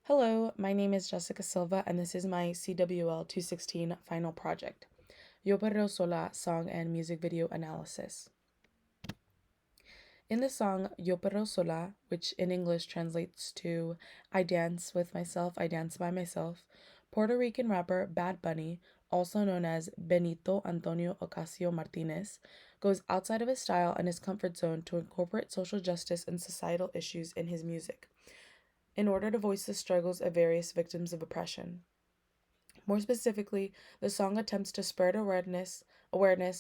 Hello, my name is Jessica Silva, and this is my CWL 216 final project, Yo Perreo Sola song and music video analysis. In the song Yo Perreo Sola, which in English translates to I Dance with Myself, I Dance by Myself, Puerto Rican rapper Bad Bunny, also known as Benito Antonio Ocasio Martinez, goes outside of his style and his comfort zone to incorporate social justice and societal issues in his music, in order to voice the struggles of various victims of oppression. More specifically, the song attempts to spread awareness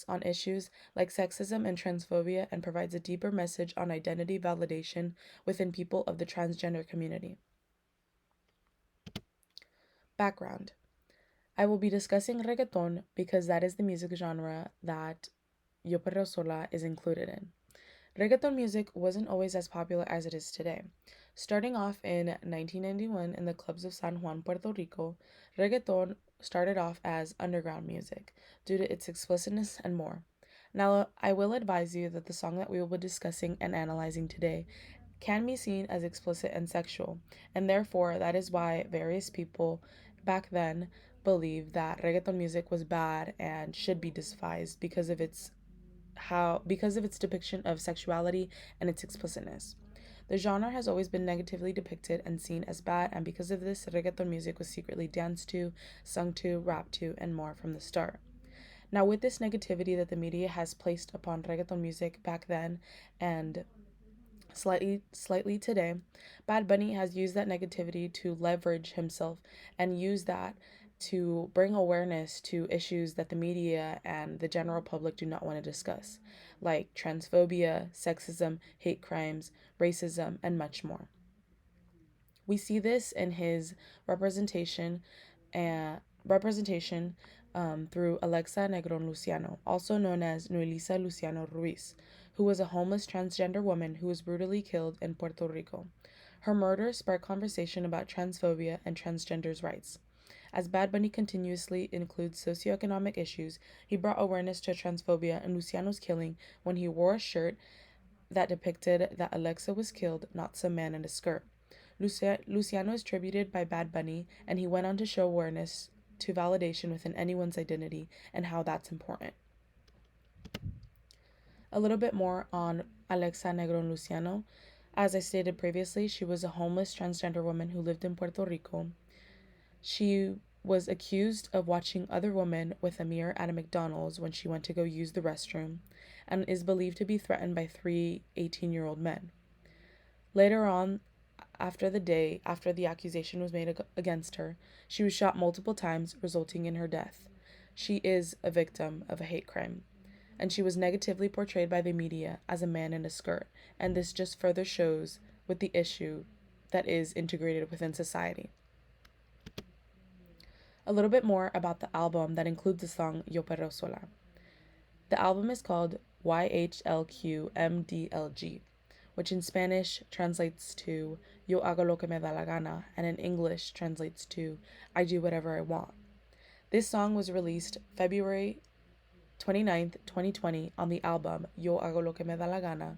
on issues like sexism and transphobia and provides a deeper message on identity validation within people of the transgender community. Background: I will be discussing reggaeton because that is the music genre that Yo Perreo Sola is included in. Reggaeton music wasn't always as popular as it is today. Starting off in 1991 in the clubs of San Juan, Puerto Rico, reggaeton started off as underground music due to its explicitness and more. Now, I will advise you that the song that we will be discussing and analyzing today can be seen as explicit and sexual, and therefore that is why various people back then believed that reggaeton music was bad and should be despised because of its depiction of sexuality and its explicitness. The genre has always been negatively depicted and seen as bad, and because of this, reggaeton music was secretly danced to, sung to, rapped to, and more from the start. Now, with this negativity that the media has placed upon reggaeton music back then and slightly today, Bad Bunny has used that negativity to leverage himself and use that to bring awareness to issues that the media and the general public do not want to discuss, like transphobia, sexism, hate crimes, racism, and much more. We see this in his representation and representation through Alexa Negron Luciano, also known as Noelisa Luciano Ruiz, who was a homeless transgender woman who was brutally killed in Puerto Rico. Her murder sparked conversation about transphobia and transgenders' rights. As Bad Bunny continuously includes socioeconomic issues, he brought awareness to transphobia and Luciano's killing when he wore a shirt that depicted that Alexa was killed, not some man in a skirt. Luciano is tributed by Bad Bunny, and he went on to show awareness to validation within anyone's identity and how that's important. A little bit more on Alexa Negron Luciano. As I stated previously, she was a homeless transgender woman who lived in Puerto Rico. She was accused of watching other women with a mirror at a McDonald's when she went to go use the restroom, and is believed to be threatened by three 18-year-old men. Later on, after the accusation was made against her, she was shot multiple times, resulting in her death. She is a victim of a hate crime, and she was negatively portrayed by the media as a man in a skirt, and this just further shows with the issue that is integrated within society. A little bit more about the album that includes the song Yo Perreo Sola. The album is called YHLQMDLG, which in Spanish translates to Yo hago lo que me da la gana, and in English translates to I do whatever I want. This song was released February 29th, 2020 on the album Yo hago lo que me da la gana,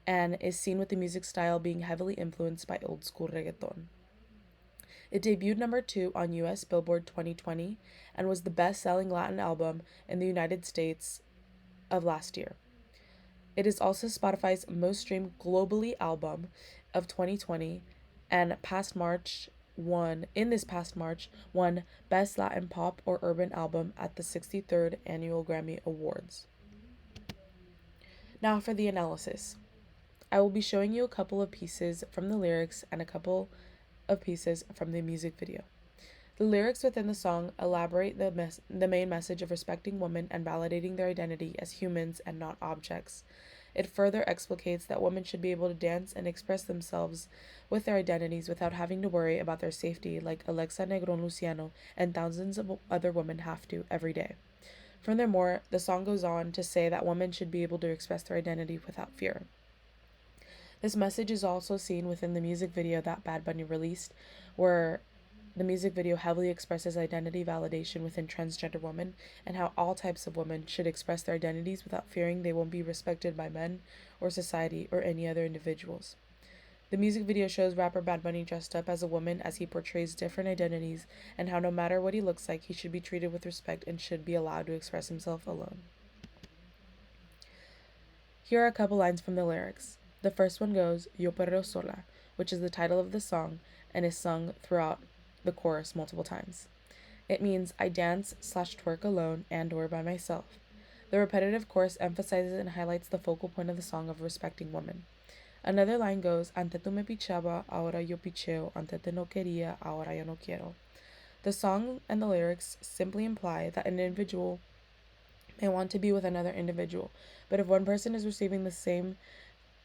and is seen with the music style being heavily influenced by old school reggaeton. It debuted number 2 on US Billboard 2020 and was the best-selling Latin album in the United States of last year. It is also Spotify's most streamed globally album of 2020, and this past March won Best Latin Pop or Urban Album at the 63rd Annual Grammy Awards. Now for the analysis. I will be showing you a couple of pieces from the lyrics and a couple of pieces from the music video. The lyrics within the song elaborate the main message of respecting women and validating their identity as humans and not objects. It further explicates that women should be able to dance and express themselves with their identities without having to worry about their safety, like Alexa Negron Luciano and thousands of other women have to every day. Furthermore, the song goes on to say that women should be able to express their identity without fear. This message is also seen within the music video that Bad Bunny released, where the music video heavily expresses identity validation within transgender women and how all types of women should express their identities without fearing they won't be respected by men or society or any other individuals. The music video shows rapper Bad Bunny dressed up as a woman as he portrays different identities and how no matter what he looks like, he should be treated with respect and should be allowed to express himself alone. Here are a couple lines from the lyrics. The first one goes, Yo perreo sola, which is the title of the song and is sung throughout the chorus multiple times. It means I dance/twerk alone and or by myself. The repetitive chorus emphasizes and highlights the focal point of the song of respecting women. Another line goes, Ante tú me pichaba, ahora yo picheo, ante te no quería, ahora yo no quiero. The song and the lyrics simply imply that an individual may want to be with another individual, but if one person is receiving the same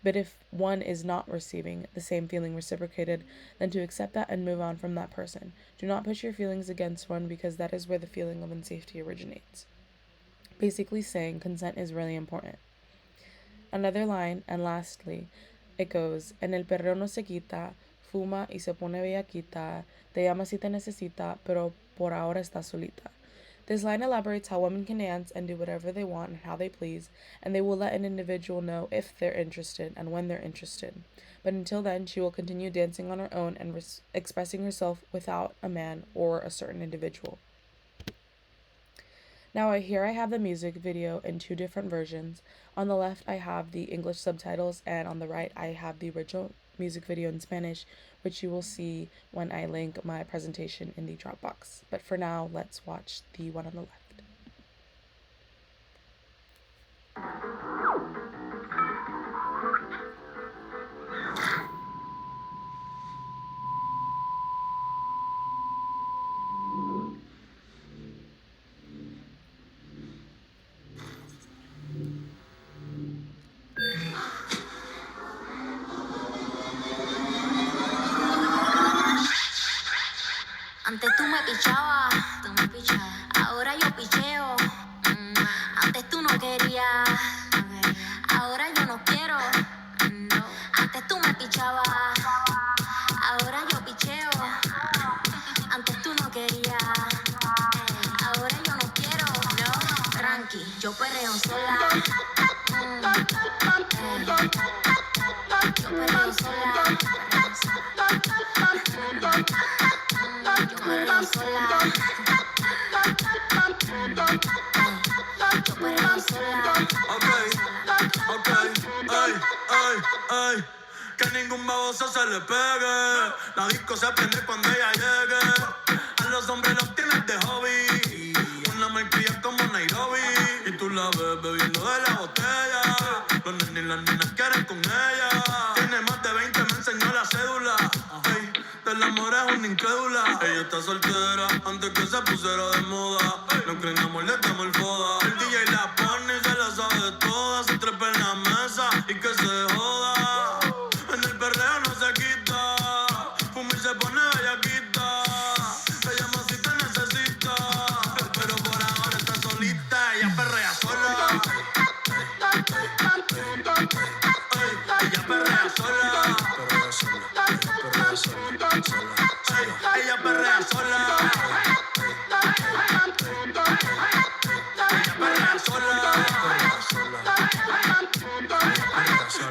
But if one is not receiving the same feeling reciprocated, then to accept that and move on from that person. Do not push your feelings against one because that is where the feeling of unsafety originates. Basically saying consent is really important. Another line, and lastly, it goes, En el perreo no se quita, fuma y se pone bellaquita, te llama si te necesita, pero por ahora está solita. This line elaborates how women can dance and do whatever they want and how they please, and they will let an individual know if they're interested and when they're interested. But until then, she will continue dancing on her own and expressing herself without a man or a certain individual. Now here I have the music video in two different versions. On the left I have the English subtitles, and on the right I have the original music video in Spanish, which you will see when I link my presentation in the Dropbox. But for now, let's watch the one on the left. Antes tú me pichabas, ahora yo picheo. Antes tú no querías, ahora yo no quiero. Antes tú me pichabas, ahora yo picheo. Antes tú no querías, ahora yo no quiero. Tranqui, yo perreo sola. Yo perreo sola. Yo perreo sola. Yo perreo sola. Ok, ay. Que ningún baboso se le pegue. La disco se prende cuando ella llegue. A los hombres los tienes de hobby. Una malcria como Nairobi. Y tú la ves bebiendo de la botella. Los nenes y las nenas quieren con ella. Tiene más de 20, me enseñó la cédula. Ey, del amor es una incrédula. Ella está soltera antes que se pusiera de moda. No creen amor, le damos el foda. El DJ la pone y se la sabe toda. Se trepa en la mesa y que se joda. En el perreo no se quita. Fumir se pone bellaquita. Te llama si te necesita. Pero por ahora está solita. Ella perrea sola. Ella perrea sola. Ella perrea sola.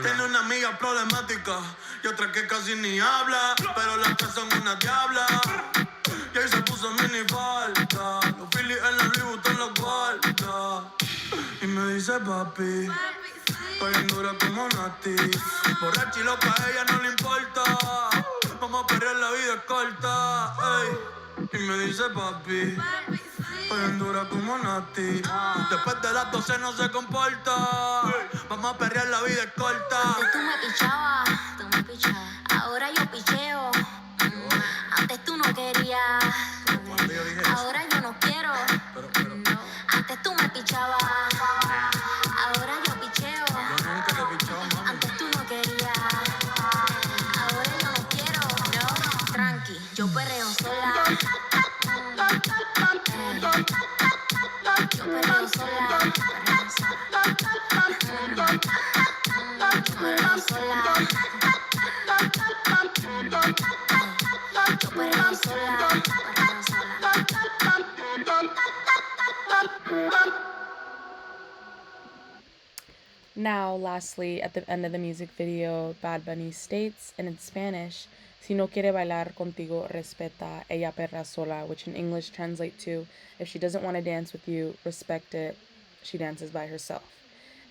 Tiene una amiga problemática y otra que casi ni habla, pero las tres son una diabla. Y ahí se puso mini falta, los Phillies en la Louis Vuitton los guarda. Y me dice papi, estoy bien dura como Nati. Borracha y loca, a ella no le importa. Vamos a perder, la vida es corta. Ey. Y me dice papi, estoy bien dura como Nati. Después de las 12 no se comporta. Vamos a perrear, la vida es corta. Antes tú me pichabas, ahora yo picheo. Antes tú no querías, ahora yo no quiero. Antes tú me pichabas, ahora yo picheo. Antes tú no querías, ahora yo no quiero. Tranqui, yo perreo sola. Yo perreo sola. Yo perreo sola. Yo perreo sola. Now, lastly, at the end of the music video, Bad Bunny states in Spanish, "Si no quiere bailar contigo, respeta, ella perra sola," which in English translate to, "If she doesn't want to dance with you, respect it, she dances by herself."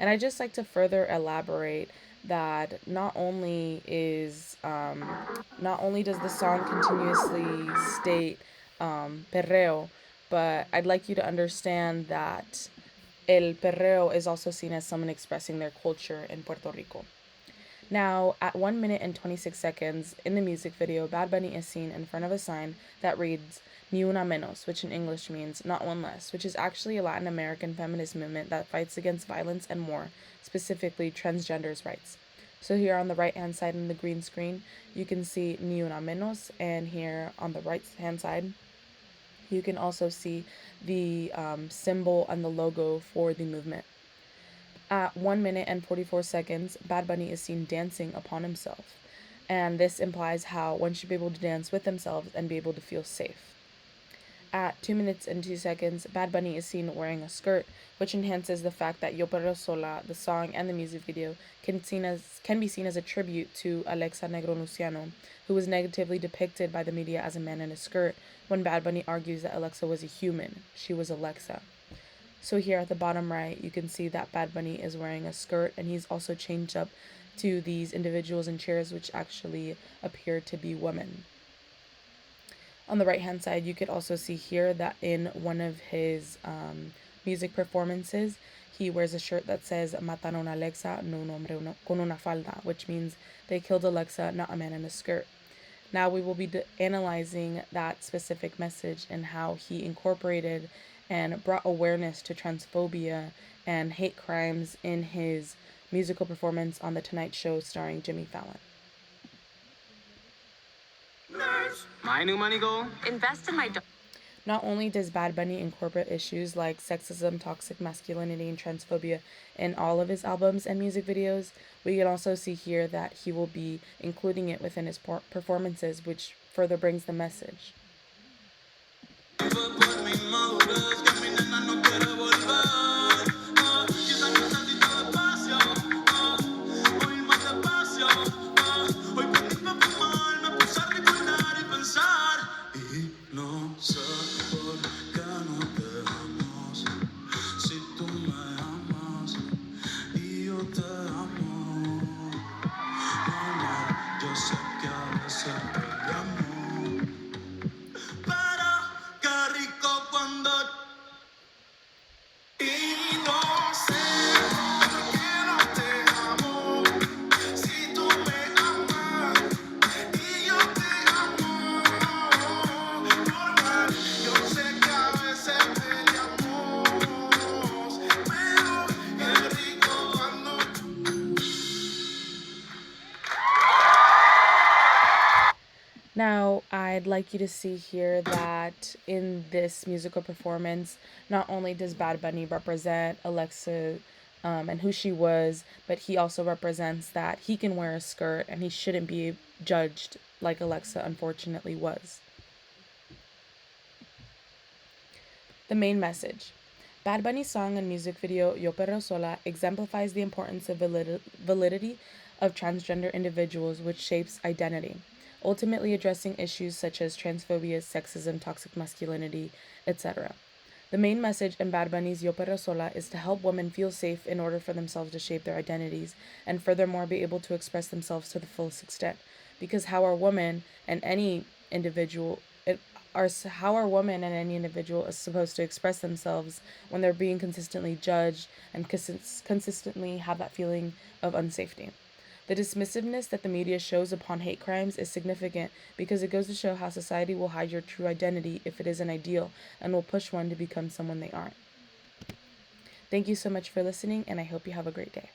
And I just like to further elaborate that not only does the song continuously state perreo, but I'd like you to understand that el perreo is also seen as someone expressing their culture in Puerto Rico. Now, at 1 minute and 26 seconds in the music video, Bad Bunny is seen in front of a sign that reads Ni una menos, which in English means not one less, which is actually a Latin American feminist movement that fights against violence and war, specifically transgenders' rights. So here on the right-hand side in the green screen, you can see Ni una menos, and here on the right-hand side, you can also see the symbol and the logo for the movement. At 1 minute and 44 seconds, Bad Bunny is seen dancing upon himself. And this implies how one should be able to dance with themselves and be able to feel safe. At 2 minutes and 2 seconds, Bad Bunny is seen wearing a skirt, which enhances the fact that Yo Perreo Sola, the song and the music video, can be seen as a tribute to Alexa Negro Luciano, who was negatively depicted by the media as a man in a skirt, when Bad Bunny argues that Alexa was a human. She was Alexa. So here at the bottom right, you can see that Bad Bunny is wearing a skirt, and he's also changed up to these individuals in chairs, which actually appear to be women. On the right-hand side, you could also see here that in one of his music performances, he wears a shirt that says "Mataron a Alexa, no un hombre con una falda," which means they killed Alexa, not a man in a skirt. Now we will be analyzing that specific message and how he incorporated and brought awareness to transphobia and hate crimes in his musical performance on The Tonight Show starring Jimmy Fallon. My new money goal? Invest in my Not only does Bad Bunny incorporate issues like sexism, toxic masculinity, and transphobia in all of his albums and music videos, we can also see here that he will be including it within his performances, which further brings the message. Now, I'd like you to see here that in this musical performance, not only does Bad Bunny represent Alexa and who she was, but he also represents that he can wear a skirt and he shouldn't be judged like Alexa unfortunately was. The main message. Bad Bunny's song and music video Yo Perreo Sola exemplifies the importance of validity of transgender individuals, which shapes identity, ultimately addressing issues such as transphobia, sexism, toxic masculinity, etc. The main message in Bad Bunny's Yo Perreo Sola is to help women feel safe in order for themselves to shape their identities and furthermore be able to express themselves to the fullest extent. Because how are women and any individual is supposed to express themselves when they're being consistently judged and consistently have that feeling of unsafety. The dismissiveness that the media shows upon hate crimes is significant because it goes to show how society will hide your true identity if it is an ideal and will push one to become someone they aren't. Thank you so much for listening, and I hope you have a great day.